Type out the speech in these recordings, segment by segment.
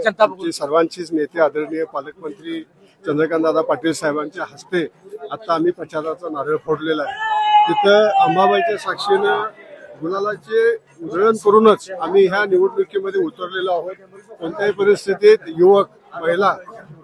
जनता बघून? सर्वांचीच नेते आदरणीय पालकमंत्री चंद्रकांत दादा पाटील साहेबांच्या हस्ते आता आम्ही प्रचाराचा नारळ फोडलेला आहे। तिथं अंबाबाईच्या साक्षीनं गुलालाचे उधळण करूनच आम्ही ह्या निवडणुकीमध्ये उतरलेलो आहोत। कोणत्याही परिस्थितीत युवक, महिला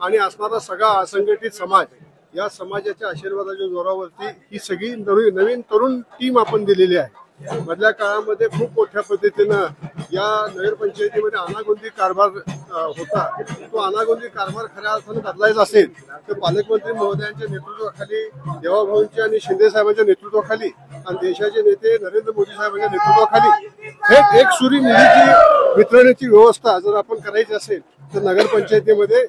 आणि असणारा सगळा असंघटित समाज, या समाजाच्या आशीर्वादाच्या जोरावरती ही सगळी नवीन तरुण टीम आपण दिलेली आहे। मधल्या काळामध्ये खूप मोठ्या पद्धतीनं या नगरपंचायतीमध्ये अनागोंदी कारभार होता। तो अनागोंदी कारभार खऱ्या अर्थानं बदलायचा असेल तर पालकमंत्री महोदयांच्या नेतृत्वाखाली, देवाभाऊंच्या आणि शिंदे साहेबांच्या नेतृत्वाखाली आणि देशाचे नेते नरेंद्र मोदी साहेबांच्या नेतृत्वाखाली थेट एक सुरी निधीची वितरणाची व्यवस्था जर आपण करायची असेल तर नगरपंचायतीमध्ये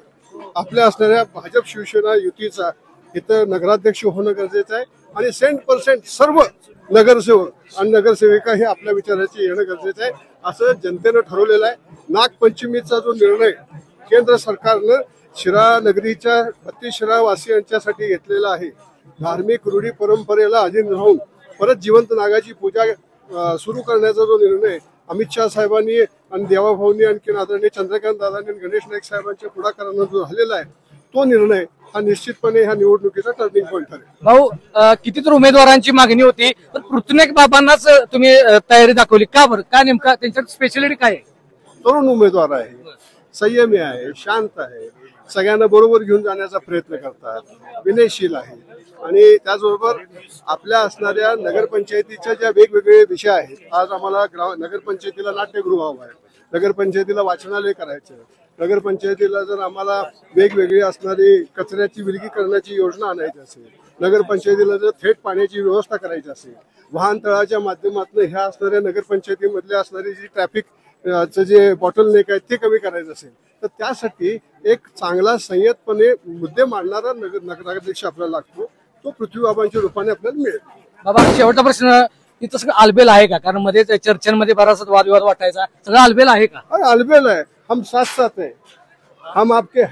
आपल्या असणाऱ्या भाजप शिवसेना युतीचा इथं नगराध्यक्ष होणं गरजेचं आहे आणि 100% सर्व नगरसेवक आणि नगरसेविका हे आपल्या विचाराचे येणं गरजेचं आहे असं जनतेनं ठरवलेलं आहे। नागपंचमीचा जो निर्णय केंद्र सरकारनं शिरा नगरीच्या 32 शिरावासियांच्यासाठी घेतलेला आहे, धार्मिक रूढी परंपरेला अधीन राहून परत जिवंत नागाची पूजा सुरू करण्याचा जो निर्णय अमित शाह साहेबांनी आणि देवाभाऊंनी आणखी आदरणीय चंद्रकांत दादांनी गणेश नाईक साहेबांच्या पुढाकारानं जो झालेला आहे तो निर्णय हा निश्चितपणे ह्या निवडणुकीचा टर्निंग पॉईंट ठरेल। भाऊ, किती तर उमेदवारांची मागणी होती पण पृथ्वीनाथ बाबांनाच तुम्ही तयारी दाखवली का बरं? का नेमका त्यांच्या स्पेशालिटी काय आहे? तरुण उमेदवार आहे, संयमी आहे, शांत आहे, सगळ्यांना बरोबर घेऊन जाण्याचा प्रयत्न करतात, विनयशील आहे आणि त्याचबरोबर आपल्या असणाऱ्या नगरपंचायतीच्या ज्या वेगवेगळे विषय आहेत, आज आम्हाला नगरपंचायतीला नाट्यगृह हवं आहे, नगरपंचायतीला वाचनालय करायचं, नगरपंचायतीला जर आम्हाला वेगवेगळी असणारी कचऱ्याची विलगीकरणाची योजना आणायची असेल, नगरपंचायतीला जर थेट पाण्याची व्यवस्था करायची असेल, वाहनतळाच्या माध्यमातून ह्या असणाऱ्या नगरपंचायतीमधल्या असणारी जी ट्रॅफिक जे बॉटलनेक आहे ते कमी करायचं असेल तर त्यासाठी एक चांगला संयतपणे मुद्दे मांडणारा नगराध्यक्ष आपल्याला लागतो, तो पृथ्वीबाबांच्या रूपाने आपल्याला मिळेल। बाबा, शेवटचा प्रश्न, इथं सगळं आलबेल आहे का? कारण मध्ये चर्चांमध्ये बराच वादविवाद वाटायचा, सगळं आलबेल आहे का? अरे आलबेल है, हम साथ साथ है, हम आपके